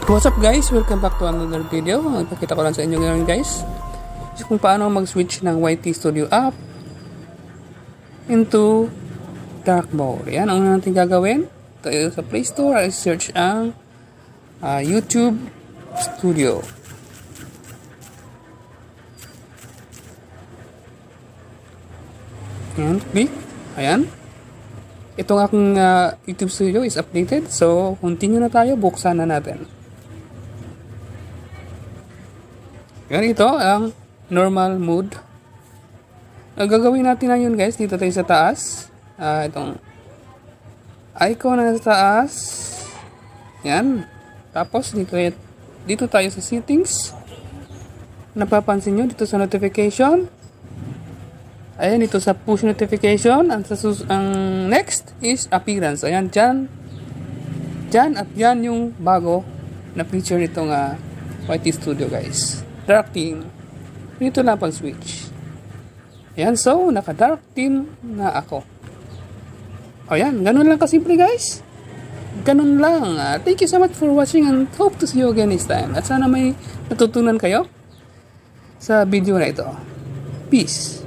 What's up guys? Welcome back to another video. Ipakita ko lang sa inyo ngayon guys kung paano mag-switch ng YT Studio app into dark mode. Yan ang una natin gagawin. Tayo sa Play Store ay search ang YouTube Studio. Yan, click. Ayan. Itong aking YouTube Studio is updated. So, continue na tayo. Buksan na natin. Yan, ito ang normal mode. Gagawin natin na yun guys. Dito tayo sa taas. Itong icon na sa taas. Yan. Tapos, dito tayo sa settings. Napapansin nyo dito sa notification. Ayan, ito sa push notification. Ang next is appearance. Ayan, dyan at yan yung bago na feature nitong YT Studio guys. Dark theme. Dito lang pang switch. Ayan, so naka dark theme na ako. Ayan, ganun lang kasimple guys. Ganun lang. Thank you so much for watching and hope to see you again next time. At sana may natutunan kayo sa video na ito. Peace.